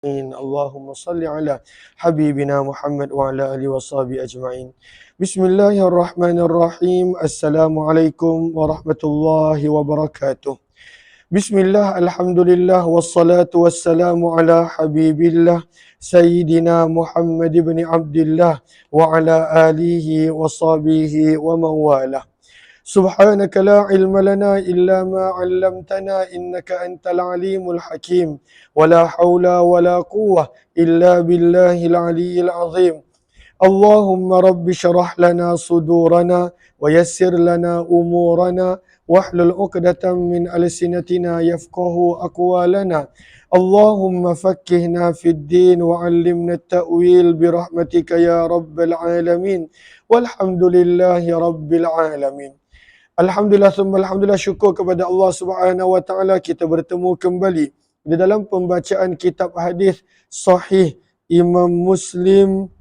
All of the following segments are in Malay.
Allahumma salli ala habibina Muhammad wa ala alihi washabihi ajma'in. Bismillahirrahmanirrahim. Assalamualaikum warahmatullahi wabarakatuh. Bismillah, alhamdulillah, wassalatu wassalamu ala habibillah Sayyidina Muhammad ibn Abdullah wa ala alihi washabihi wa mawalah. Subhanaka la ilma lana illa ma 'allamtana innaka antal alimul hakim wa la haula wa la quwwah illa billahil aliyyil azim. Allahumma rabbi syrah lana sudurana wa yassir lana umurana wahlul 'uqdatam min alsinatina yafqahu aqwalana. Allahumma faqqihna fid din wa 'allimna at-ta'wil bi rahmatika ya rabbal alamin. Walhamdulillahi rabbil alamin. Alhamdulillah, alhamdulillah, syukur kepada Allah Subhanahu wa taala kita bertemu kembali di dalam pembacaan kitab hadis sahih Imam Muslim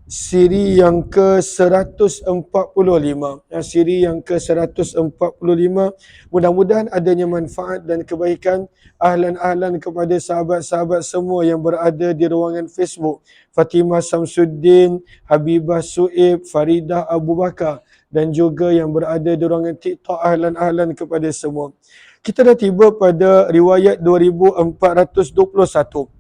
siri yang ke-145. Siri yang ke-145. Mudah-mudahan adanya manfaat dan kebaikan ahlan-ahlan kepada sahabat-sahabat semua yang berada di ruangan Facebook. Fatimah Samsuddin, Habibah Suib, Faridah Abu Bakar dan juga yang berada di ruangan TikTok, ahlan-ahlan kepada semua. Kita dah tiba pada riwayat 2421.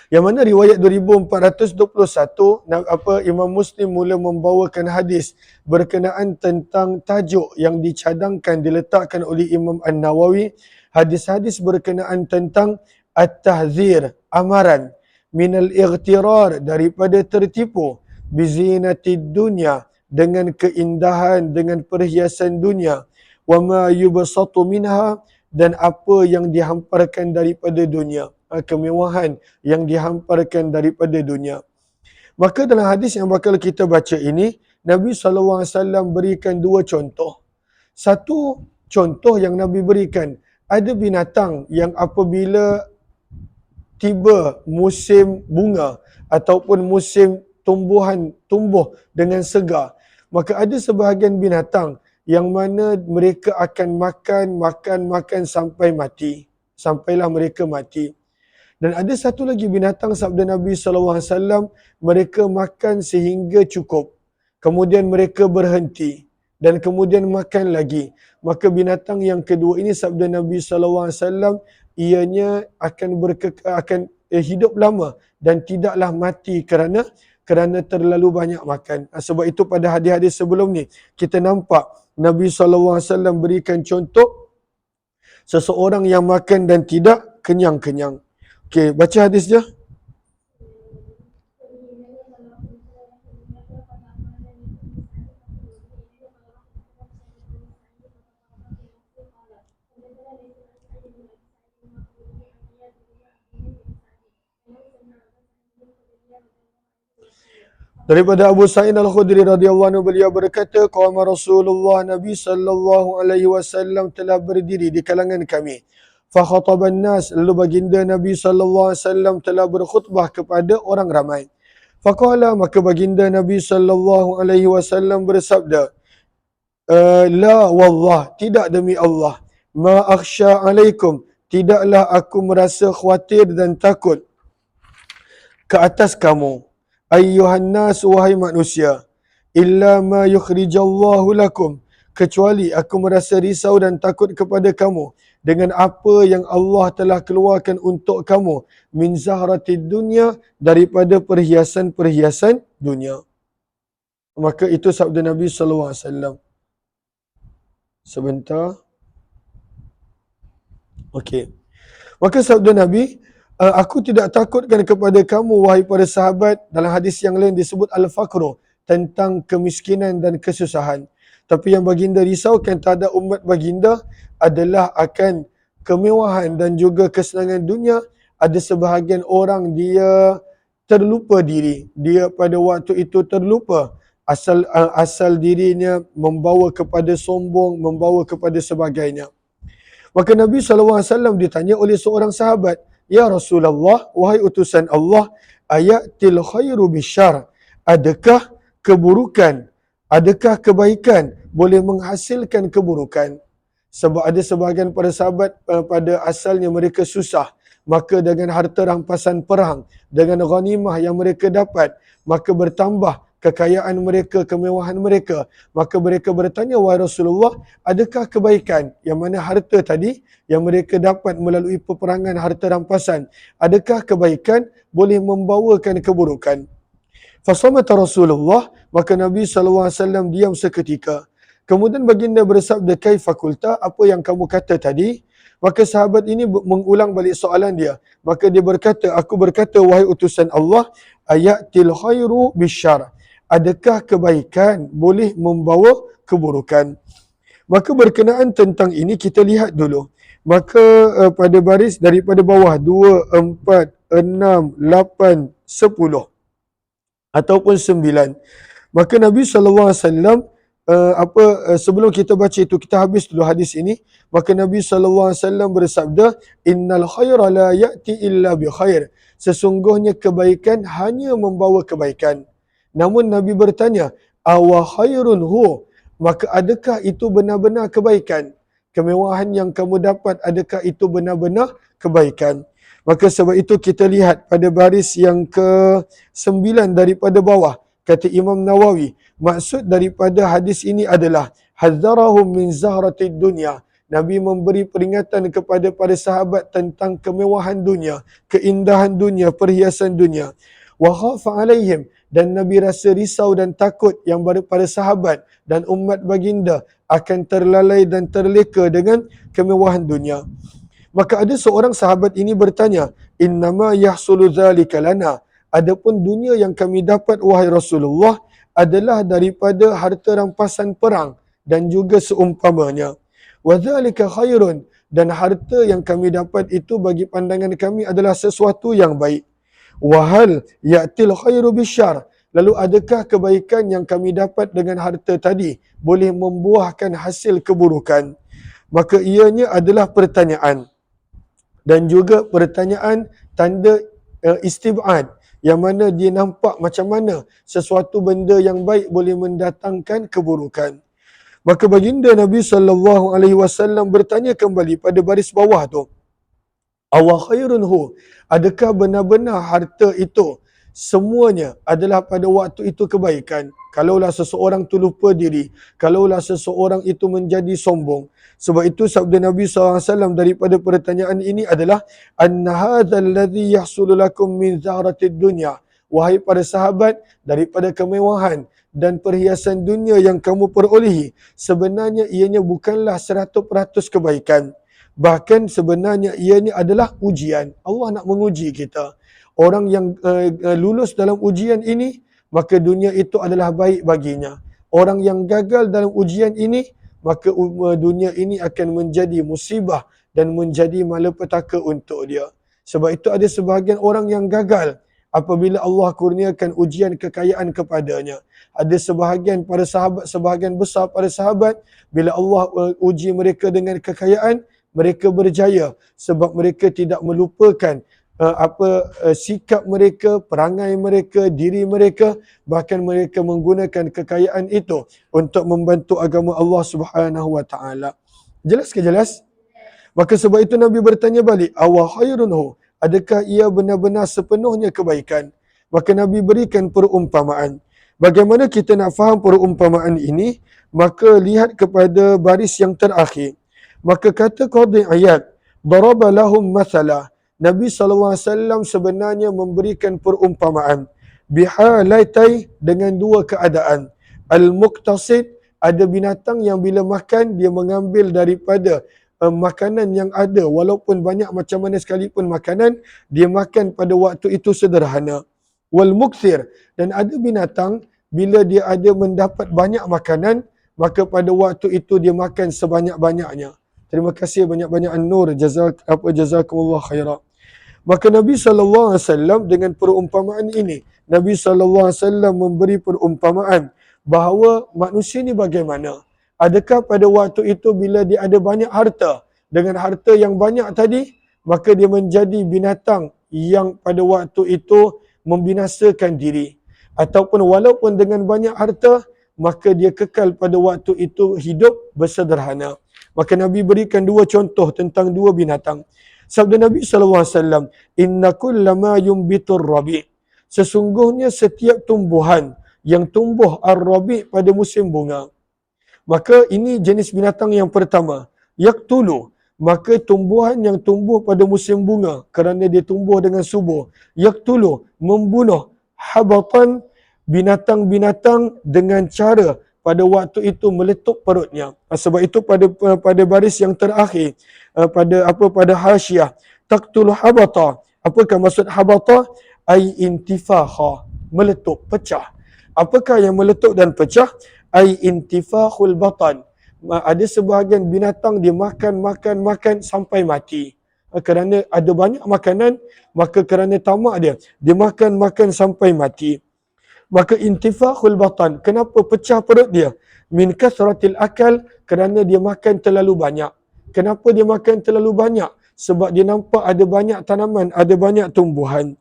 Yang mana riwayat 2421 Imam Muslim mula membawakan hadis berkenaan tentang tajuk yang dicadangkan diletakkan oleh Imam An-Nawawi. Hadis-hadis berkenaan tentang at-tahzir, amaran minal ightirar, daripada tertipu, bizinatid dunya, dengan keindahan, dengan perhiasan dunia, wa ma yubsatu minha, dan apa yang dihamparkan daripada dunia, kemewahan yang dihamparkan daripada dunia. Maka dalam hadis yang bakal kita baca ini, Nabi SAW berikan dua contoh. Satu contoh yang Nabi berikan, ada binatang yang apabila tiba musim bunga ataupun musim tumbuh dengan segar, maka ada sebahagian binatang yang mana mereka akan makan sampai mati, sampailah mereka mati. Dan ada satu lagi binatang, sabda Nabi SAW, mereka makan sehingga cukup, kemudian mereka berhenti dan kemudian makan lagi. Maka binatang yang kedua ini, sabda Nabi SAW, ianya akan hidup lama dan tidaklah mati kerana terlalu banyak makan. Sebab itu pada hadis-hadis sebelum ni kita nampak Nabi SAW berikan contoh seseorang yang makan dan tidak kenyang-kenyang. Okey, baca hadis je. Daripada Abu Sa'id Al-Khudri radhiyallahu anhu, beliau berkata, qama Rasulullah, Nabi sallallahu alaihi wasallam telah berdiri di kalangan kami. Fa khataban nas, lalu baginda Nabi sallallahu alaihi wasallam telah berkhutbah kepada orang ramai. Faqala, maka baginda Nabi sallallahu alaihi wasallam bersabda, la wallah, tidak demi Allah, ma akhsha alaikum, tidaklah aku merasa khawatir dan takut ke atas kamu, ayyuhan nas, wahai manusia, illa ma yukhrijallahu lakum, kecuali aku merasa risau dan takut kepada kamu dengan apa yang Allah telah keluarkan untuk kamu, min zahratid dunya, daripada perhiasan-perhiasan dunia. Maka itu sabda Nabi SAW. Sebentar. Okey. Maka sabda Nabi, aku tidak takutkan kepada kamu, wahai para sahabat. Dalam hadis yang lain disebut al-faqru, tentang kemiskinan dan kesusahan. Tapi yang baginda risaukan terhadap umat baginda adalah akan kemewahan dan juga kesenangan dunia. Ada sebahagian orang dia terlupa diri. Dia pada waktu itu terlupa asal dirinya, membawa kepada sombong, membawa kepada sebagainya. Maka Nabi SAW ditanya oleh seorang sahabat, ya Rasulullah, wahai utusan Allah, ayatil khairu bisyar, adakah keburukan, adakah kebaikan boleh menghasilkan keburukan? Sebab ada sebahagian para sahabat pada asalnya mereka susah, maka dengan harta rampasan perang, dengan ghanimah yang mereka dapat, maka bertambah kekayaan mereka, kemewahan mereka. Maka mereka bertanya, wahai Rasulullah, adakah kebaikan yang mana harta tadi yang mereka dapat melalui peperangan harta rampasan, adakah kebaikan boleh membawakan keburukan? Fasamata Rasulullah, maka Nabi SAW diam seketika. Kemudian baginda bersabda, kaifa qulta, apa yang kamu kata tadi? Maka sahabat ini mengulang balik soalan dia. Maka dia berkata, aku berkata, wahai utusan Allah, ayatil khairu bisyar. Adakah kebaikan boleh membawa keburukan? Maka berkenaan tentang ini kita lihat dulu. Maka pada baris daripada bawah 2, 4, 6, 8, 10 ataupun 9. Maka Nabi SAW sebelum kita baca itu, kita habis dulu hadis ini. Maka Nabi SAW bersabda, innal khaira la ya'ti illa bi khair. Sesungguhnya kebaikan hanya membawa kebaikan. Namun Nabi bertanya, awa khairun hu, maka adakah itu benar-benar kebaikan? Kemewahan yang kamu dapat, adakah itu benar-benar kebaikan? Maka sebab itu kita lihat pada baris yang ke-9 daripada bawah, kata Imam Nawawi, maksud daripada hadis ini adalah hadzarahum min zahratid dunya. Nabi memberi peringatan kepada para sahabat tentang kemewahan dunia, keindahan dunia, perhiasan dunia. Wa khafa alaihim, dan Nabi rasa risau dan takut yang para sahabat dan umat baginda akan terlalai dan terleka dengan kemewahan dunia. Maka ada seorang sahabat ini bertanya, innama yahsulu dzalika lana, adapun dunia yang kami dapat wahai Rasulullah adalah daripada harta rampasan perang dan juga seumpamanya. Wa dzalika khairun, dan harta yang kami dapat itu bagi pandangan kami adalah sesuatu yang baik. Wa hal ya'til khairu bisyar, lalu adakah kebaikan yang kami dapat dengan harta tadi boleh membuahkan hasil keburukan? Maka ianya adalah pertanyaan, dan juga pertanyaan tanda istibad, yang mana dia nampak macam mana sesuatu benda yang baik boleh mendatangkan keburukan. Maka baginda Nabi SAW bertanya kembali pada baris bawah tu, awa khairun hu, adakah benar-benar harta itu semuanya adalah pada waktu itu kebaikan? Kalaulah seseorang tu lupa diri, kalaulah seseorang itu menjadi sombong. Sebab itu sabda Nabi SAW daripada pertanyaan ini adalah, anna hadzal ladzi yahsulu lakum min zahratid dunya, wahai para sahabat, daripada kemewahan dan perhiasan dunia yang kamu perolehi, sebenarnya ianya bukanlah 100% kebaikan. Bahkan sebenarnya ianya adalah ujian. Allah nak menguji kita. Orang yang lulus dalam ujian ini, maka dunia itu adalah baik baginya. Orang yang gagal dalam ujian ini, maka dunia ini akan menjadi musibah dan menjadi malapetaka untuk dia. Sebab itu ada sebahagian orang yang gagal apabila Allah kurniakan ujian kekayaan kepadanya. Ada sebahagian para sahabat, sebahagian besar para sahabat, bila Allah uji mereka dengan kekayaan, mereka berjaya sebab mereka tidak melupakan sikap mereka, perangai mereka, diri mereka, bahkan mereka menggunakan kekayaan itu untuk membantu agama Allah Subhanahu wa taala. Jelas ke jelas? Maka sebab itu Nabi bertanya balik, awa khairunhu, adakah ia benar-benar sepenuhnya kebaikan? Maka Nabi berikan perumpamaan. Bagaimana kita nak faham perumpamaan ini? Maka lihat kepada baris yang terakhir. Maka kata Qadhi Iyad, daraba lahum mathala, Nabi SAW sebenarnya memberikan perumpamaan. Bihalatai, dengan dua keadaan. Al-muqtasid, ada binatang yang bila makan, dia mengambil daripada makanan yang ada, walaupun banyak macam mana sekalipun makanan, dia makan pada waktu itu sederhana. Wal-mukthir, dan ada binatang, bila dia ada mendapat banyak makanan, maka pada waktu itu dia makan sebanyak-banyaknya. Terima kasih banyak-banyak An-Nur, jazakumullah khairah. Maka Nabi SAW dengan perumpamaan ini, Nabi SAW memberi perumpamaan bahawa manusia ni bagaimana? Adakah pada waktu itu bila dia ada banyak harta, dengan harta yang banyak tadi, maka dia menjadi binatang yang pada waktu itu membinasakan diri? Ataupun walaupun dengan banyak harta, maka dia kekal pada waktu itu hidup bersederhana? Maka Nabi berikan dua contoh tentang dua binatang. Sabda Nabi SAW, inna kullama yumbitur rabi'. Sesungguhnya setiap tumbuhan yang tumbuh ar-rabi' pada musim bunga. Maka ini jenis binatang yang pertama. Yaktulu. Maka tumbuhan yang tumbuh pada musim bunga kerana dia tumbuh dengan subur. Yaktulu. Membunuh habatan binatang-binatang dengan cara pada waktu itu meletup perutnya. Sebab itu pada baris yang terakhir pada hasyiah taqtul habata. Apakah maksud habata? Ai intifaha, meletup, pecah. Apakah yang meletup dan pecah? Ai intifahul batan. Ada sebahagian binatang dia makan sampai mati. Kerana ada banyak makanan, maka kerana tamak dia makan sampai mati. Maka intifahul batan. Kenapa pecah perut dia? Min kasratil akal, kerana dia makan terlalu banyak. Kenapa dia makan terlalu banyak? Sebab dia nampak ada banyak tanaman, ada banyak tumbuhan.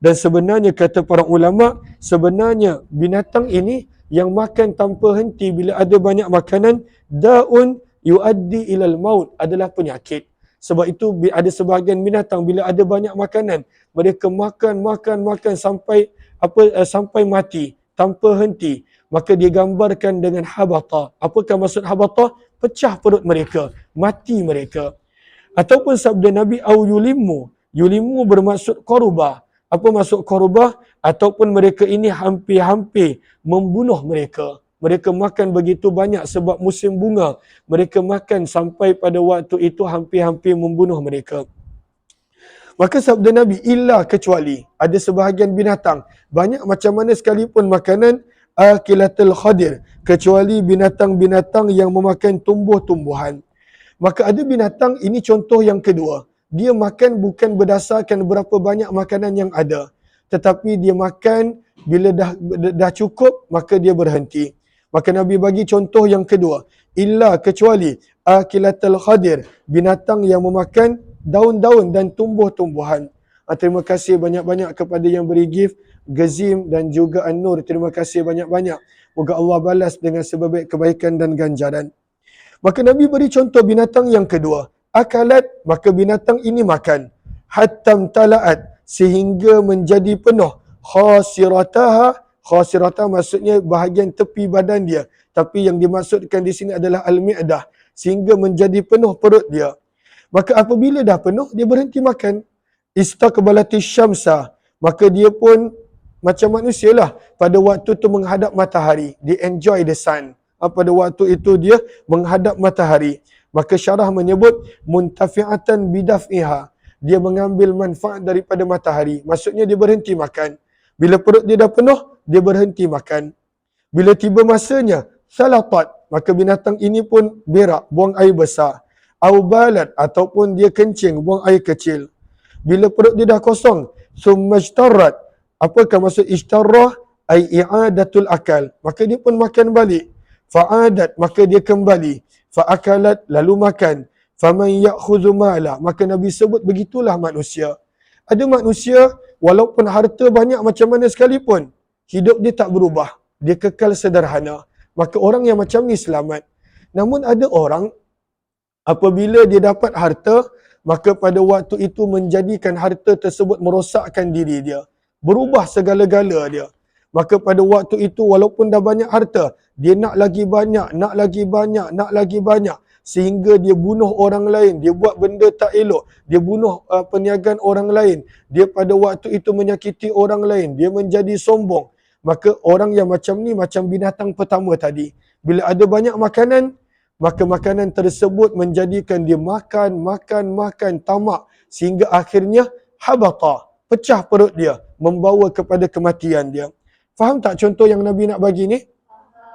Dan sebenarnya kata para ulama, sebenarnya binatang ini yang makan tanpa henti bila ada banyak makanan, daun yuaddi ilal maut, adalah penyakit. Sebab itu ada sebahagian binatang bila ada banyak makanan, mereka makan sampai mati tanpa henti. Maka dia gambarkan dengan habata. Apakah maksud habata? Pecah perut mereka, mati mereka. Ataupun sabda Nabi au yulimmu. Yulimmu bermaksud korubah. Apa maksud korubah? Ataupun mereka ini hampir-hampir membunuh mereka. Mereka makan begitu banyak sebab musim bunga. Mereka makan sampai pada waktu itu hampir-hampir membunuh mereka. Maka sabda Nabi, illa kecuali ada sebahagian binatang, banyak macam mana sekalipun makanan, akilatul khadir, kecuali binatang-binatang yang memakan tumbuh-tumbuhan. Maka ada binatang, ini contoh yang kedua. Dia makan bukan berdasarkan berapa banyak makanan yang ada. Tetapi dia makan bila dah cukup, maka dia berhenti. Maka Nabi bagi contoh yang kedua. Illa kecuali akilatul khadir, binatang yang memakan daun-daun dan tumbuh-tumbuhan. Terima kasih banyak-banyak kepada yang beri gift, Gazim dan juga An-Nur. Terima kasih banyak-banyak. Moga Allah balas dengan sebaik kebaikan dan ganjaran. Maka Nabi beri contoh binatang yang kedua. Akalat, maka binatang ini makan. Hattam tala'at, sehingga menjadi penuh. Khasirataha, khasiratah maksudnya bahagian tepi badan dia. Tapi yang dimaksudkan di sini adalah al-mi'dah. Sehingga menjadi penuh perut dia. Maka apabila dah penuh, dia berhenti makan. Istaqbalati syamsa, maka dia pun macam manusia lah. Pada waktu tu menghadap matahari. Dia enjoy the sun. Pada waktu itu dia menghadap matahari. Maka syarah menyebut muntafi'atan bidaf'iha. Dia mengambil manfaat daripada matahari. Maksudnya dia berhenti makan. Bila perut dia dah penuh, dia berhenti makan. Bila tiba masanya, salatat, maka binatang ini pun berak, buang air besar. Aubalat, ataupun dia kencing, buang air kecil. Bila perut dia dah kosong, summajtarrat. Apakah maksud ishtarrah? Ai i'adatul akal. Maka dia pun makan balik. Fa'adat, maka dia kembali. Fa'akalat, lalu makan. Faman ya'khudhu mala, maka Nabi sebut begitulah manusia. Ada manusia, walaupun harta banyak macam mana sekalipun, hidup dia tak berubah. Dia kekal sederhana. Maka orang yang macam ni selamat. Namun ada orang, apabila dia dapat harta, maka pada waktu itu menjadikan harta tersebut merosakkan diri dia. Berubah segala-gala dia. Maka pada waktu itu walaupun dah banyak harta, dia nak lagi banyak, nak lagi banyak, nak lagi banyak. Sehingga dia bunuh orang lain, dia buat benda tak elok, dia bunuh perniagaan orang lain. Dia pada waktu itu menyakiti orang lain, dia menjadi sombong. Maka orang yang macam ni macam binatang pertama tadi. Bila ada banyak makanan, maka makanan tersebut menjadikan dia makan, tamak. Sehingga akhirnya habata, pecah perut dia, membawa kepada kematian dia. Faham tak contoh yang Nabi nak bagi ni?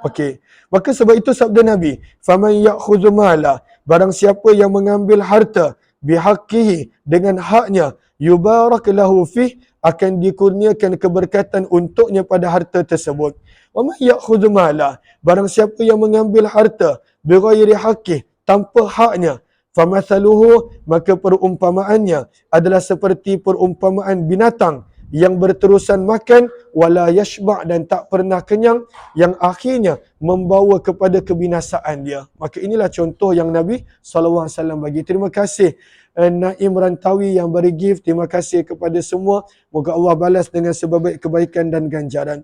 Okey. Maka sebab itu sabda Nabi, faman ya'khudhu mala, barang siapa yang mengambil harta bihaqqihi, dengan haknya, yubarak lahu fih, akan dikurniakan keberkatan untuknya pada harta tersebut. Wa man ya'khudhu mala, barang siapa yang mengambil harta bighairi haqqih, tanpa haknya, famathaluhu, maka perumpamaannya adalah seperti perumpamaan binatang yang berterusan makan, wala yashba' dan tak pernah kenyang, yang akhirnya membawa kepada kebinasaan dia. Maka inilah contoh yang Nabi SAW bagi. Terima kasih Naim Rantawi yang beri gift. Terima kasih kepada semua. Moga Allah balas dengan sebaik kebaikan dan ganjaran.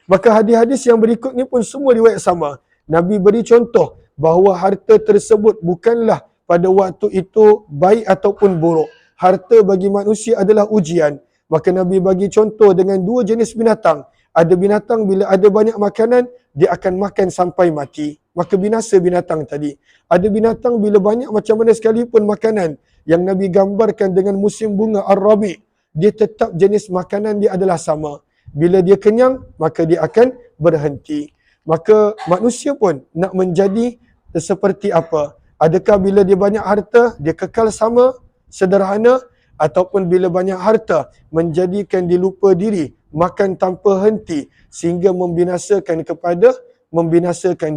Maka hadis-hadis yang berikut ni pun semua riwayat sama. Nabi beri contoh bahawa harta tersebut bukanlah pada waktu itu baik ataupun buruk. Harta bagi manusia adalah ujian. Maka Nabi bagi contoh dengan dua jenis binatang. Ada binatang bila ada banyak makanan, dia akan makan sampai mati. Maka binasa binatang tadi. Ada binatang bila banyak macam mana sekalipun makanan, yang Nabi gambarkan dengan musim bunga Ar-Rabi', dia tetap jenis makanan dia adalah sama. Bila dia kenyang, maka dia akan berhenti. Maka manusia pun nak menjadi seperti apa? Adakah bila dia banyak harta, dia kekal sama, sederhana, ataupun bila banyak harta, menjadikan dia lupa diri, makan tanpa henti, sehingga membinasakan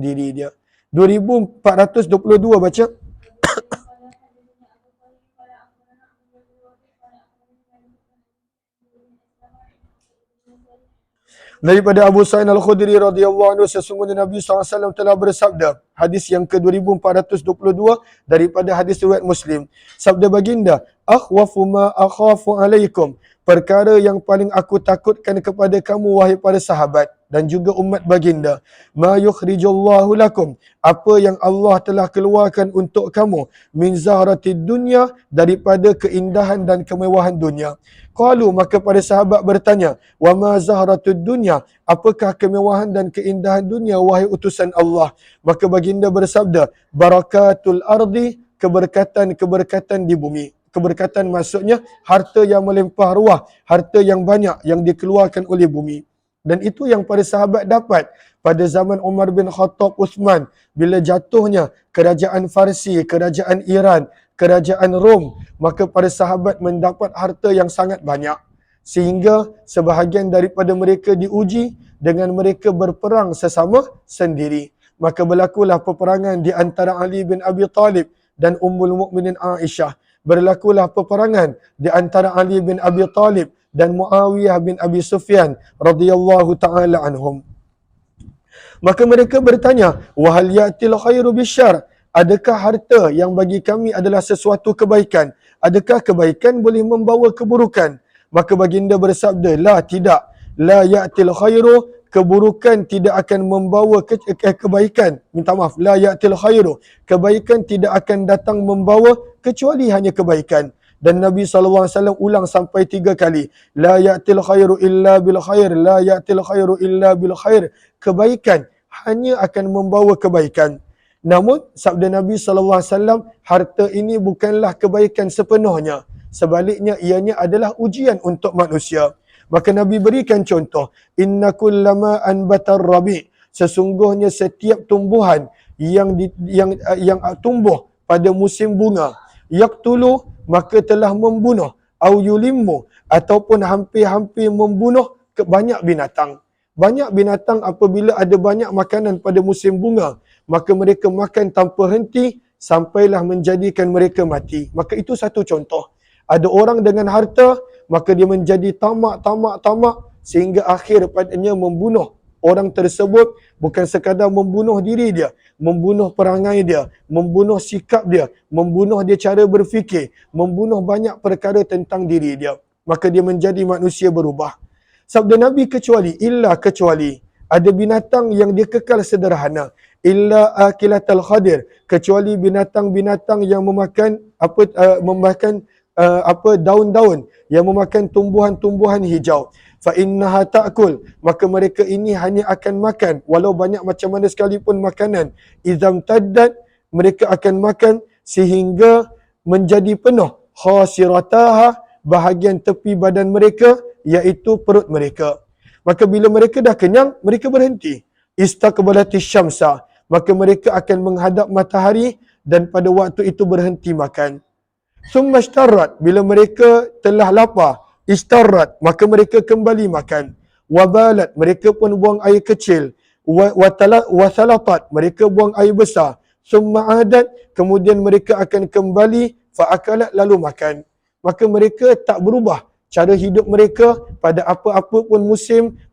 diri dia. 2422 baca. Daripada Abu Sa'id Al-Khudri radhiyallahu anhu, sesungguhnya Nabi SAW telah bersabda, hadis yang ke-2422 daripada hadis riwayat Muslim. Sabda baginda, akhwafu ma akhafu alaikum, perkara yang paling aku takutkan kepada kamu wahai para sahabat dan juga umat baginda, ma yukhrijullahu lakum, apa yang Allah telah keluarkan untuk kamu, min zahratid dunya, daripada keindahan dan kemewahan dunia. Qalu, maka para sahabat bertanya, wa ma zahratud dunya, apakah kemewahan dan keindahan dunia wahai utusan Allah? Maka baginda bersabda, barakatul ardi, keberkatan-keberkatan di bumi. Keberkatan maksudnya harta yang melimpah ruah, harta yang banyak yang dikeluarkan oleh bumi. Dan itu yang para sahabat dapat pada zaman Umar bin Khattab, Uthman, bila jatuhnya kerajaan Farsi, kerajaan Iran, kerajaan Rom, maka para sahabat mendapat harta yang sangat banyak. Sehingga sebahagian daripada mereka diuji dengan mereka berperang sesama sendiri. Maka berlakulah peperangan di antara Ali bin Abi Talib dan Ummul Mukminin Aisyah. Berlakulah peperangan di antara Ali bin Abi Talib dan Muawiyah bin Abi Sufyan radhiyallahu taala anhum. Maka mereka bertanya, wahal ya'til khairu bisyarr, adakah harta yang bagi kami adalah sesuatu kebaikan? Adakah kebaikan boleh membawa keburukan? Maka baginda bersabda, la, tidak. La ya'til khairu, keburukan tidak akan membawa kebaikan. Minta maaf, la ya'til khairu, kebaikan tidak akan datang membawa kecuali hanya kebaikan. Dan Nabi SAW ulang sampai 3 kali. La ya'til khairu illa bil khair, la ya'til khairu illa bil khair. Kebaikan hanya akan membawa kebaikan. Namun, sabda Nabi SAW, harta ini bukanlah kebaikan sepenuhnya. Sebaliknya, ianya adalah ujian untuk manusia. Maka Nabi berikan contoh. Inna kullama anbatar rabi', sesungguhnya setiap tumbuhan yang tumbuh pada musim bunga, yaqtulu, maka telah membunuh, au yulimmu, ataupun hampir-hampir membunuh banyak binatang. Banyak binatang apabila ada banyak makanan pada musim bunga, maka mereka makan tanpa henti sampailah menjadikan mereka mati. Maka itu satu contoh. Ada orang dengan harta, maka dia menjadi tamak sehingga akhir padanya membunuh orang tersebut. Bukan sekadar membunuh diri dia, membunuh perangai dia, membunuh sikap dia, membunuh dia cara berfikir, membunuh banyak perkara tentang diri dia. Maka dia menjadi manusia berubah. Sabda Nabi kecuali ada binatang yang dia kekal sederhana. Illa akilatal khadir, kecuali binatang-binatang yang memakan daun-daun, yang memakan tumbuhan-tumbuhan hijau. Fa innaha ta'kul, maka mereka ini hanya akan makan walau banyak macam mana sekalipun makanan. Izam taddat, mereka akan makan sehingga menjadi penuh khasirataha, bahagian tepi badan mereka, iaitu perut mereka. Maka bila mereka dah kenyang, mereka berhenti. Istaqbalatis syamsa, maka mereka akan menghadap matahari dan pada waktu itu berhenti makan. Summa ishtarrat, bila mereka telah lapar, istarrat, maka mereka kembali makan. Wabalat, mereka pun buang air kecil. Wasalatat, mereka buang air besar. Summa adat, kemudian mereka akan kembali, fa'akalat, lalu makan. Maka mereka tak berubah cara hidup mereka pada apa-apa pun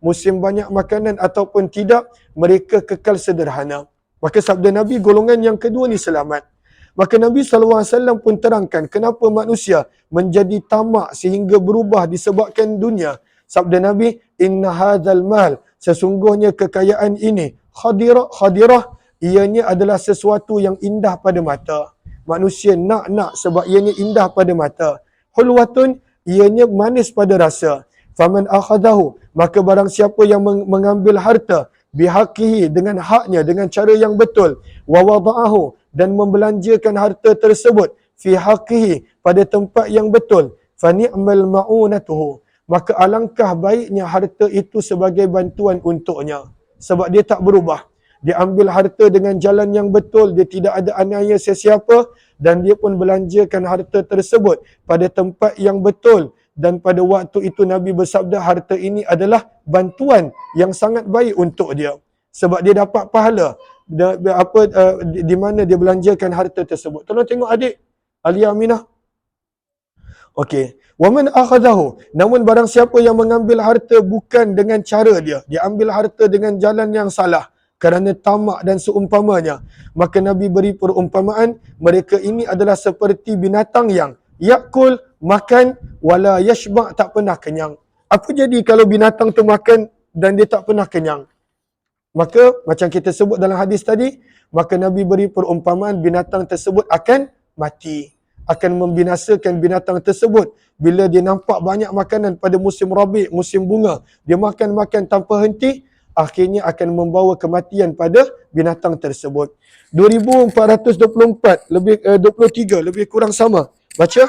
musim banyak makanan ataupun tidak, mereka kekal sederhana. Maka sabda Nabi, golongan yang kedua ni selamat. Maka Nabi SAW pun terangkan kenapa manusia menjadi tamak sehingga berubah disebabkan dunia. Sabda Nabi, inna hadzal mal, sesungguhnya kekayaan ini khadirah, ianya adalah sesuatu yang indah pada mata. Manusia nak sebab ianya indah pada mata. Hulwatun, ianya manis pada rasa. Faman akhadahu, maka barang siapa yang mengambil harta bihaqihi, dengan haknya, dengan cara yang betul, wa wada'ahu, dan membelanjakan harta tersebut fi haqqihi, pada tempat yang betul, fa ni'mal ma'unatuhu, maka alangkah baiknya harta itu sebagai bantuan untuknya. Sebab dia tak berubah, dia ambil harta dengan jalan yang betul, dia tidak ada aniaya sesiapa, dan dia pun belanjakan harta tersebut pada tempat yang betul. Dan pada waktu itu Nabi bersabda, harta ini adalah bantuan yang sangat baik untuk dia, sebab dia dapat pahala di mana dia belanjakan harta tersebut. Tolong tengok adik Alia Aminah. Okey. Wa man akhadahu, namun barang siapa yang mengambil harta bukan dengan cara dia ambil harta dengan jalan yang salah kerana tamak dan seumpamanya, maka Nabi beri perumpamaan, mereka ini adalah seperti binatang yang yakul, makan, wala yashba', tak pernah kenyang. Apa jadi kalau binatang tu makan dan dia tak pernah kenyang? Maka macam kita sebut dalam hadis tadi, maka Nabi beri perumpamaan binatang tersebut akan mati, akan membinasakan binatang tersebut. Bila dia nampak banyak makanan pada musim rabi', musim bunga, dia makan tanpa henti, akhirnya akan membawa kematian pada binatang tersebut. 2424 lebih 23 lebih kurang sama. Baca.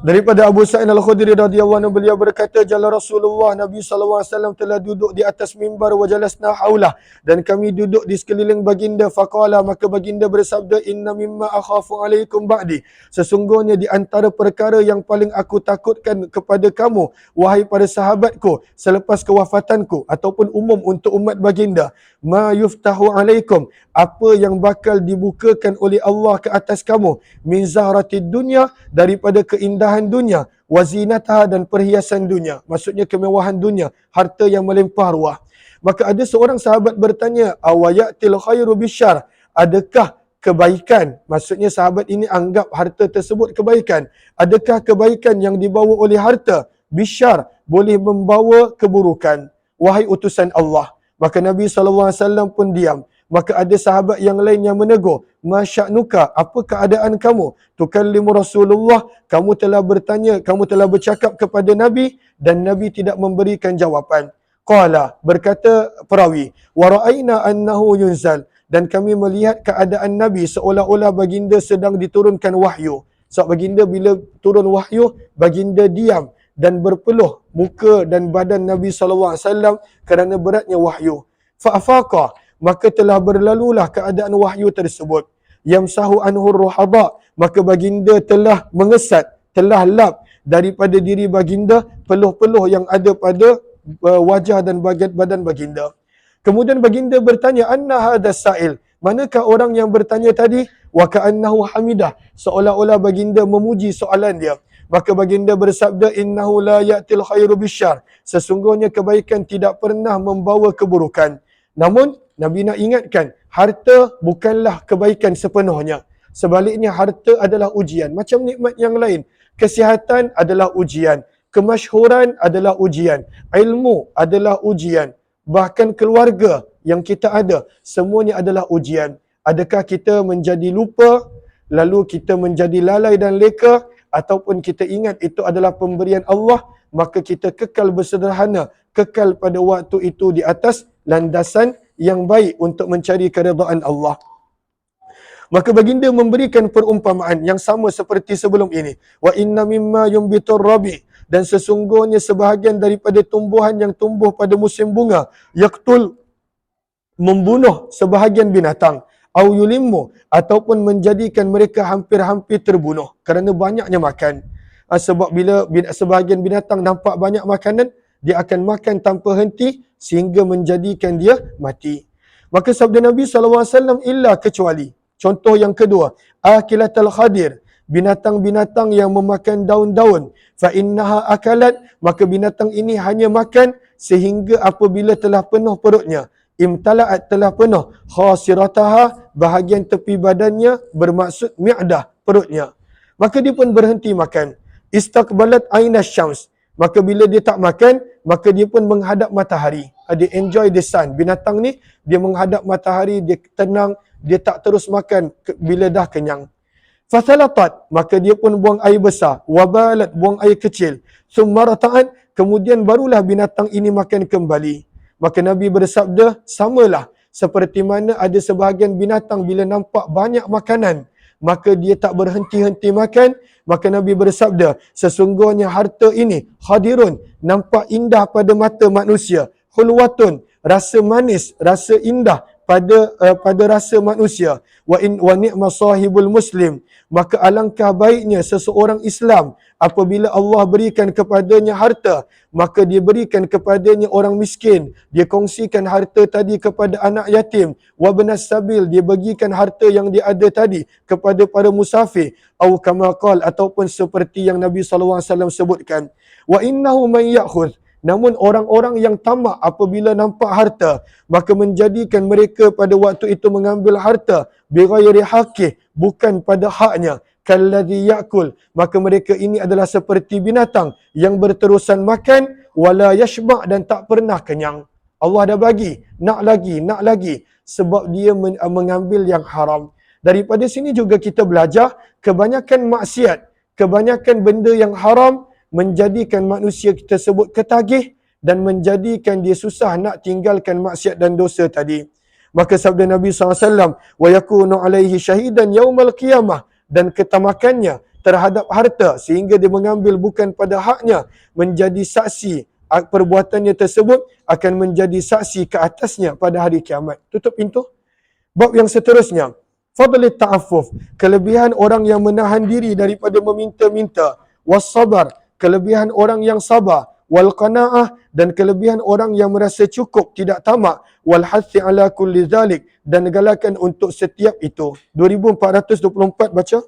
Daripada Abu Sa'id Al-Khudri radhiyallahu anhu, beliau berkata, jalla Rasulullah, Nabi SAW telah duduk di atas mimbar, wa jalasna haulah, dan kami duduk di sekeliling baginda. Faqala, maka baginda bersabda, inna mimma akhafu alaikum ba'di, sesungguhnya di antara perkara yang paling aku takutkan kepada kamu, wahai para sahabatku, selepas kewafatanku, ataupun umum untuk umat baginda, ma yuftahu alaikum, apa yang bakal dibukakan oleh Allah ke atas kamu, min zahratid dunya, daripada keindahan dunia, wazinataha, dan perhiasan dunia, maksudnya kemewahan dunia, harta yang melimpah ruah. Maka ada seorang sahabat bertanya, awayatil khairu bisyar, adakah kebaikan, maksudnya sahabat ini anggap harta tersebut kebaikan, adakah kebaikan yang dibawa oleh harta bisyar boleh membawa keburukan, wahai utusan Allah? Maka Nabi SAW pun diam. Maka ada sahabat yang lain yang menegur, masya'nuka, apa keadaan kamu? Tukallimu Rasulullah, kamu telah bertanya, kamu telah bercakap kepada Nabi, dan Nabi tidak memberikan jawapan. Qala, berkata perawi, wa ra'ayna annahu yunzal, dan kami melihat keadaan Nabi seolah-olah baginda sedang diturunkan wahyu. Sebab baginda bila turun wahyu, baginda diam dan berpeluh muka dan badan Nabi SAW kerana beratnya wahyu. Fa'afaqa, maka telah berlalulah keadaan wahyu tersebut. Yamsahu anhur ruhaba, maka baginda telah mengesat, telah lap daripada diri baginda peluh-peluh yang ada pada wajah dan badan baginda. Kemudian baginda bertanya, anna hadas sa'il, manakah orang yang bertanya tadi? Wa ka'annahu hamidah, seolah-olah baginda memuji soalan dia. Maka baginda bersabda, innahu la ya'til khairu bisyar, sesungguhnya kebaikan tidak pernah membawa keburukan. Namun Nabi nak ingatkan, harta bukanlah kebaikan sepenuhnya. Sebaliknya, harta adalah ujian. Macam nikmat yang lain. Kesihatan adalah ujian. Kemasyhuran adalah ujian. Ilmu adalah ujian. Bahkan keluarga yang kita ada, semuanya adalah ujian. Adakah kita menjadi lupa, lalu kita menjadi lalai dan leka, ataupun kita ingat itu adalah pemberian Allah, maka kita kekal bersederhana, kekal pada waktu itu di atas landasan yang baik untuk mencari keredaan Allah. Maka baginda memberikan perumpamaan yang sama seperti sebelum ini. Wa inna mimma yumbitur rabi, dan sesungguhnya sebahagian daripada tumbuhan yang tumbuh pada musim bunga, yaqtul, membunuh sebahagian binatang, au yulimmu, ataupun menjadikan mereka hampir-hampir terbunuh kerana banyaknya makan. Sebab bila sebahagian binatang nampak banyak makanan, dia akan makan tanpa henti sehingga menjadikan dia mati. Maka sabda Nabi SAW, illa kecuali. Contoh yang kedua, akilatal khadir, binatang-binatang yang memakan daun-daun. Fa innaha akalat, maka binatang ini hanya makan sehingga apabila telah penuh perutnya. Imtala'at, telah penuh. Khasirataha, bahagian tepi badannya, bermaksud mi'dah, perutnya. Maka dia pun berhenti makan. Istaqbalat ainas syams, maka bila dia tak makan, maka dia pun menghadap matahari. Dia enjoy the sun. Binatang ni, dia menghadap matahari, dia tenang, dia tak terus makan bila dah kenyang. Fasalatat, maka dia pun buang air besar. Wabalat, buang air kecil. Summarata'an, kemudian barulah binatang ini makan kembali. Maka Nabi bersabda, samalah seperti mana ada sebahagian binatang bila nampak banyak makanan, maka dia tak berhenti-henti makan. Maka Nabi bersabda, sesungguhnya harta ini hadirun, nampak indah pada mata manusia. Hulwatun, rasa manis, rasa indah pada rasa manusia. Wa ni'ma sahibul muslim, maka alangkah baiknya seseorang Islam apabila Allah berikan kepadanya harta, maka dia berikan kepadanya orang miskin, dia kongsikan harta tadi kepada anak yatim. Wa banas sabil, dia bagikan harta yang dia ada tadi kepada para musafir. Au kama qal, ataupun seperti yang Nabi SAW sebutkan. Wa innahu man ya'khudh, namun orang-orang yang tamak apabila nampak harta, maka menjadikan mereka pada waktu itu mengambil harta bighairi haqqih, bukan pada haknya. Kalladhi ya'kul, maka mereka ini adalah seperti binatang yang berterusan makan, wala yashba', dan tak pernah kenyang. Allah dah bagi, nak lagi, sebab dia mengambil yang haram. Daripada sini juga kita belajar, kebanyakan maksiat, kebanyakan benda yang haram menjadikan manusia tersebut ketagih dan menjadikan dia susah nak tinggalkan maksiat dan dosa tadi. Maka sabda Nabi SAW, wa yakunu alaihi syahidan yaumal qiyamah, dan ketamakannya terhadap harta sehingga dia mengambil bukan pada haknya, menjadi saksi perbuatannya tersebut akan menjadi saksi ke atasnya pada hari kiamat. Tutup pintu. Bab yang seterusnya, fadlit ta'affuf, kelebihan orang yang menahan diri daripada meminta-minta. Was-sabar, kelebihan orang yang sabar. Wal qanaah, dan kelebihan orang yang merasa cukup, tidak tamak. Wal hathi ala kulli zalik, dan galakan untuk setiap itu. 2424 baca.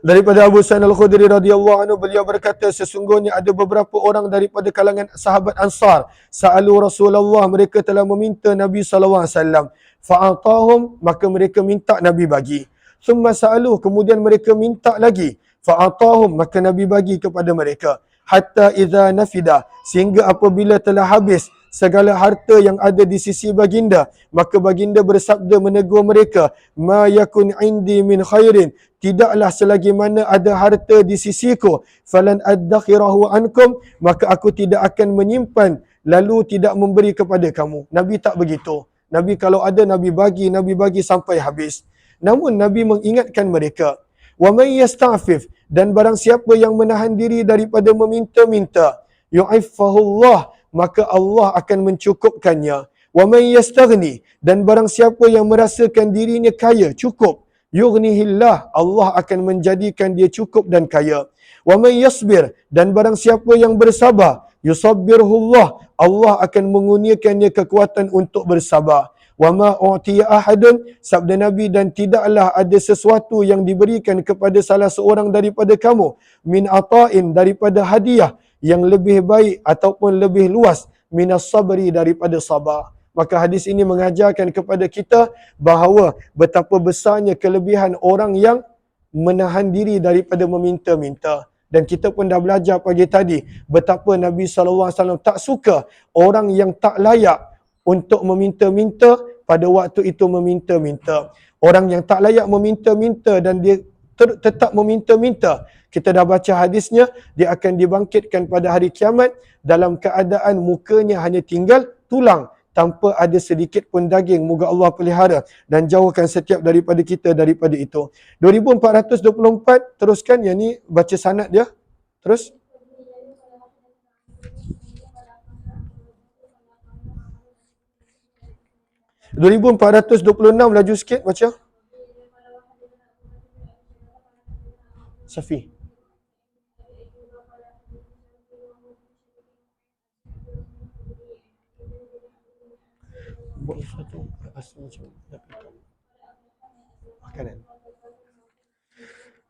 Daripada Abu Sa'id Al-Khudri radhiyallahu anhu, beliau berkata, sesungguhnya ada beberapa orang daripada kalangan sahabat Ansar, sa'alu Rasulullah, mereka telah meminta Nabi SAW. Fa'atahum, maka mereka minta Nabi bagi. Summa sa'alu, kemudian mereka minta lagi. Fa'atahum, maka Nabi bagi kepada mereka. Hatta idza nafida, sehingga apabila telah habis segala harta yang ada di sisi baginda, maka baginda bersabda menegur mereka, ma yakun indi min khairin, tidaklah selagi mana ada harta di sisiku, falan addakhirahu ankum, maka aku tidak akan menyimpan lalu tidak memberi kepada kamu. Nabi tak begitu. Nabi kalau ada, Nabi bagi sampai habis. Namun Nabi mengingatkan mereka, wa may yasta'fif, dan barang siapa yang menahan diri daripada meminta-minta, yu'iffahullah, maka Allah akan mencukupkannya. Wa may yastaghni, dan barang siapa yang merasakan dirinya kaya, cukup, yughnihillah, Allah akan menjadikan dia cukup dan kaya. Wa may yasbir, dan barang siapa yang bersabar, yusabbirhullah, Allah akan mengurniakannya kekuatan untuk bersabar. Wa ma u'tiya ahadun, sabda Nabi, dan tidaklah ada sesuatu yang diberikan kepada salah seorang daripada kamu, min ata'in, daripada hadiah, yang lebih baik ataupun lebih luas, minas sabri, daripada sabar. Maka hadis ini mengajarkan kepada kita bahawa betapa besarnya kelebihan orang yang menahan diri daripada meminta-minta. Dan kita pun dah belajar pagi tadi betapa Nabi SAW tak suka orang yang tak layak untuk meminta-minta pada waktu itu meminta-minta. Orang yang tak layak meminta-minta dan dia tetap meminta-minta, kita dah baca hadisnya, dia akan dibangkitkan pada hari kiamat dalam keadaan mukanya hanya tinggal tulang, tanpa ada sedikit pun daging. Moga Allah pelihara dan jauhkan setiap daripada kita daripada itu. 2424, teruskan. Yang ni baca sanad dia. Terus. (2426) laju sikit baca. Safi. Buat sesuatu asal macam makanan.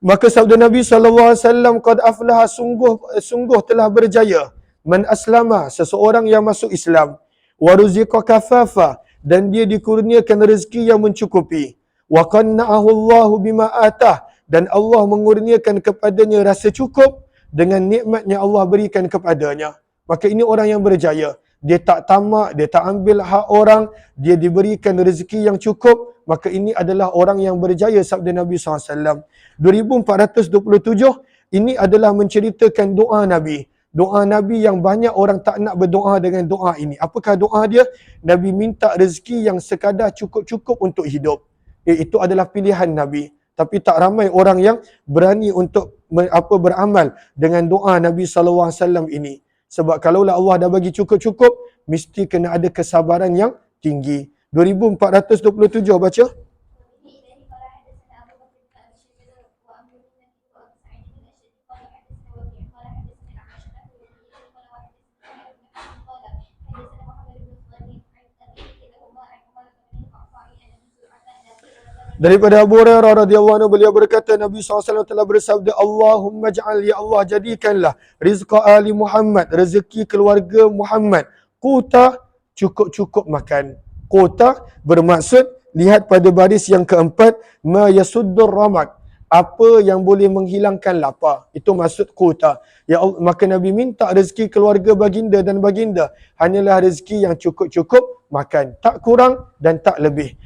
Maka sabda Nabi SAW, qad aflaha, sungguh telah berjaya, man aslama, seseorang yang masuk Islam, wa ruziqa kafafa, dan dia dikurniakan rezeki yang mencukupi, wa qanna'ahu Allahu bima atah, dan Allah mengurniakan kepadanya rasa cukup dengan nikmat yang Allah berikan kepadanya. Maka ini orang yang berjaya. Dia tak tamak, dia tak ambil hak orang, dia diberikan rezeki yang cukup, maka ini adalah orang yang berjaya, sabda Nabi SAW. 2427, ini adalah menceritakan doa Nabi. Doa Nabi yang banyak orang tak nak berdoa dengan doa ini. Apakah doa dia? Nabi minta rezeki yang sekadar cukup-cukup untuk hidup. Itu adalah pilihan Nabi. Tapi tak ramai orang yang berani untuk beramal dengan doa Nabi SAW ini. Sebab kalaulah Allah dah bagi cukup-cukup, mesti kena ada kesabaran yang tinggi. 2427 baca. Daripada Abu Hurairah radhiyallahu anhu, beliau berkata, Nabi SAW telah bersabda, Allahumma ja'al, ya Allah jadikanlah rizqa ali Muhammad, rezeki keluarga Muhammad, quta, cukup-cukup makan. Quta bermaksud, lihat pada baris yang keempat, ma yasuddur ramad, apa yang boleh menghilangkan lapar. Itu maksud quta. Ya Allah, maka Nabi minta rezeki keluarga baginda dan baginda hanyalah rezeki yang cukup-cukup makan, tak kurang dan tak lebih.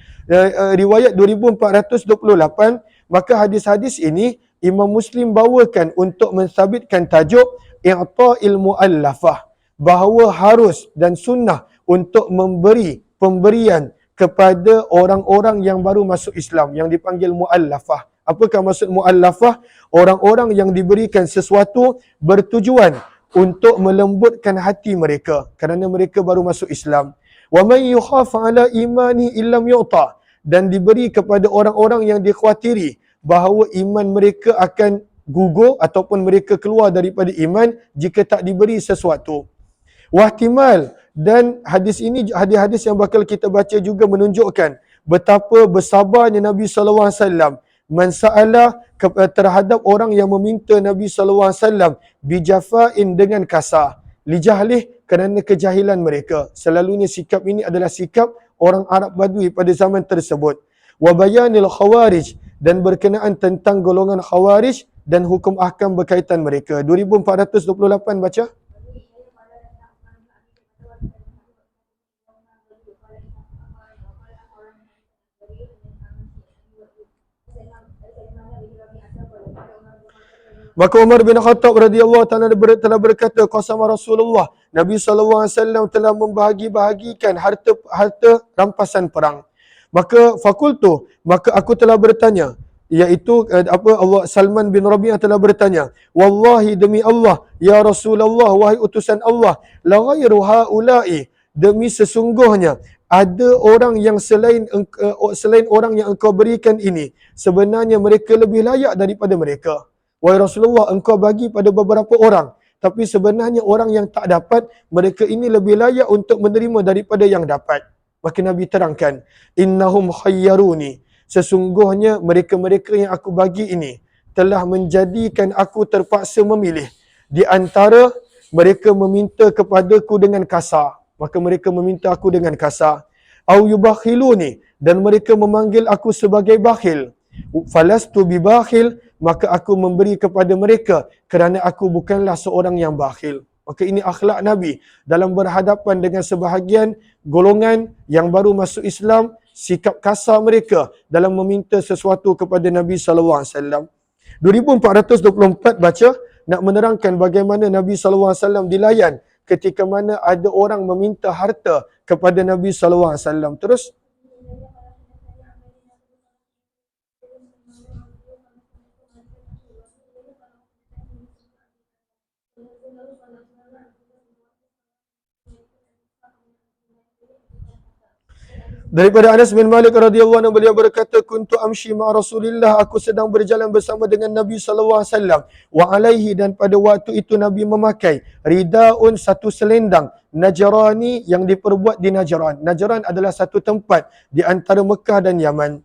Riwayat 2428, maka hadis-hadis ini Imam Muslim bawakan untuk mensabitkan tajuk i'ta'il mu'allafah, bahawa harus dan sunnah untuk memberi pemberian kepada orang-orang yang baru masuk Islam, yang dipanggil mu'allafah. Apakah maksud mu'allafah? Orang-orang yang diberikan sesuatu bertujuan untuk melembutkan hati mereka kerana mereka baru masuk Islam. Wa man yukhaf ala imani illam yu'ta, dan diberi kepada orang-orang yang dikhawatiri bahawa iman mereka akan gugur ataupun mereka keluar daripada iman jika tak diberi sesuatu. Wahtimal, dan hadis ini, hadis-hadis yang bakal kita baca juga menunjukkan betapa bersabarnya Nabi SAW man sa'ala terhadap orang yang meminta Nabi SAW bijafain, dengan kasar, lijahlih, kerana kejahilan mereka. Selalunya sikap ini adalah sikap orang Arab Badui pada zaman tersebut. Wa bayanil khawarij, dan berkenaan tentang golongan khawarij dan hukum ahkam berkaitan mereka. 2428 baca. Maka Umar bin Khattab radhiyallahu ta'ala telah berkata, qasama Rasulullah, Nabi SAW telah membahagi-bahagikan harta rampasan perang. Maka fakultu, maka aku telah bertanya, iaitu Allah, Salman bin Rabi'ah telah bertanya, wallahi, demi Allah, ya Rasulullah, wahai utusan Allah, la ghairu haula'i, demi sesungguhnya ada orang yang selain orang yang engkau berikan ini, sebenarnya mereka lebih layak daripada mereka. Wahai Rasulullah, engkau bagi pada beberapa orang, tapi sebenarnya orang yang tak dapat, mereka ini lebih layak untuk menerima daripada yang dapat. Maka Nabi terangkan, innahum khayyaruni, sesungguhnya mereka-mereka yang aku bagi ini telah menjadikan aku terpaksa memilih di antara mereka meminta kepadaku dengan kasar, maka mereka meminta aku dengan kasar, au yubakhiluni, dan mereka memanggil aku sebagai bakhil, falastu bibakhil, maka aku memberi kepada mereka kerana aku bukanlah seorang yang bakhil. Maka ini akhlak Nabi dalam berhadapan dengan sebahagian golongan yang baru masuk Islam, sikap kasar mereka dalam meminta sesuatu kepada Nabi SAW. 2424 baca, nak menerangkan bagaimana Nabi SAW dilayan ketika mana ada orang meminta harta kepada Nabi SAW. Terus, Daripada Anas bin Malik radhiyallahu anhu, beliau berkata, kuntu amshi ma Rasulillah, aku sedang berjalan bersama dengan Nabi sallallahu alaihi wasallam, wa alaihi, dan pada waktu itu Nabi memakai ridaun, satu selendang, Najrani, yang diperbuat di Najran. Najran adalah satu tempat di antara Mekah dan Yaman.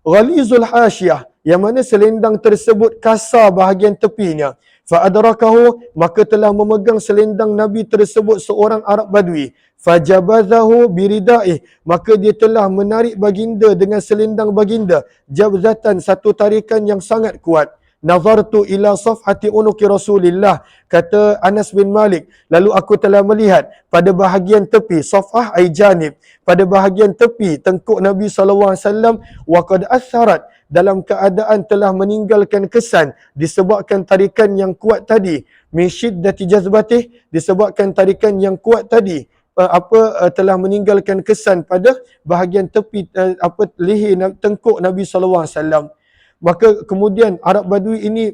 Ghalizul hasyah, yang mana selendang tersebut kasar bahagian tepinya. Fa adrakahu, maka telah memegang selendang Nabi tersebut seorang Arab Badui. Fajabazahu biridaih, maka dia telah menarik baginda dengan selendang baginda. Jabzatan, satu tarikan yang sangat kuat. Nazartu ila safhati unuki Rasulillah, kata Anas bin Malik, lalu aku telah melihat pada bahagian tepi, safhah ay janib, pada bahagian tepi tengkuk Nabi SAW, wa qad atharat, dalam keadaan telah meninggalkan kesan disebabkan tarikan yang kuat tadi, min syiddati jazbatih, disebabkan tarikan yang kuat tadi telah meninggalkan kesan pada bahagian tepi leher tengkuk Nabi SAW. Maka kemudian Arab Badui ini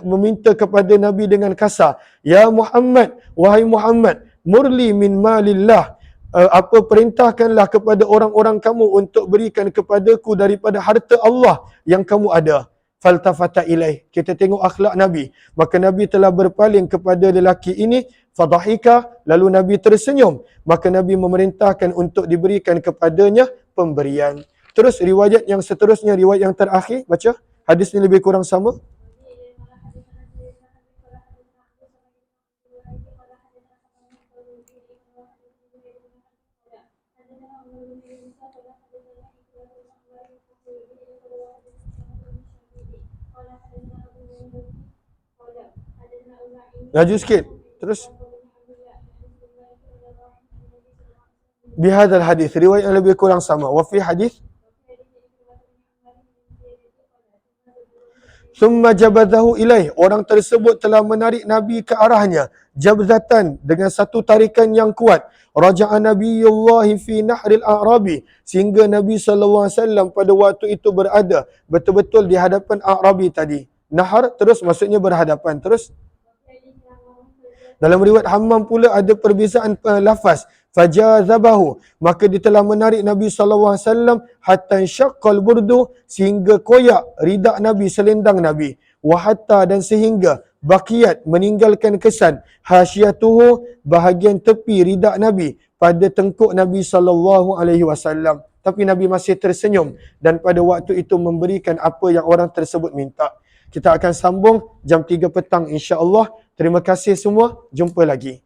meminta kepada Nabi dengan kasar, ya Muhammad, wahai Muhammad, murli min malillah, perintahkanlah kepada orang-orang kamu untuk berikan kepadaku daripada harta Allah yang kamu ada. Faltafata ilaih, kita tengok akhlak Nabi, maka Nabi telah berpaling kepada lelaki ini, fadhahika, lalu Nabi tersenyum, maka Nabi memerintahkan untuk diberikan kepadanya pemberian. Terus riwayat yang seterusnya, riwayat yang terakhir, baca. Hadis ni lebih kurang sama. Laju sikit. Terus. Bihadzal hadis, riwayat yang lebih kurang sama. Wa fi hadis Summa jabadahu ilaih, orang tersebut telah menarik Nabi ke arahnya, jabzatan, dengan satu tarikan yang kuat. Raja'a Nabiyullahi fi nahril A'rabi, sehingga Nabi SAW pada waktu itu berada betul-betul di hadapan A'rabi tadi. Nahar terus maksudnya berhadapan. Terus dalam riwayat Hammam pula ada perbezaan lafaz. Fajazabahu, maka dia telah menarik Nabi SAW hatta syaqqal burdu, sehingga koyak ridak Nabi, selendang Nabi. Wa hatta, dan sehingga baqiyat, meninggalkan kesan, hasyatuhu, bahagian tepi ridak Nabi pada tengkuk Nabi SAW. Tapi Nabi masih tersenyum dan pada waktu itu memberikan apa yang orang tersebut minta. Kita akan sambung jam 3 petang insya-Allah. Terima kasih semua, jumpa lagi.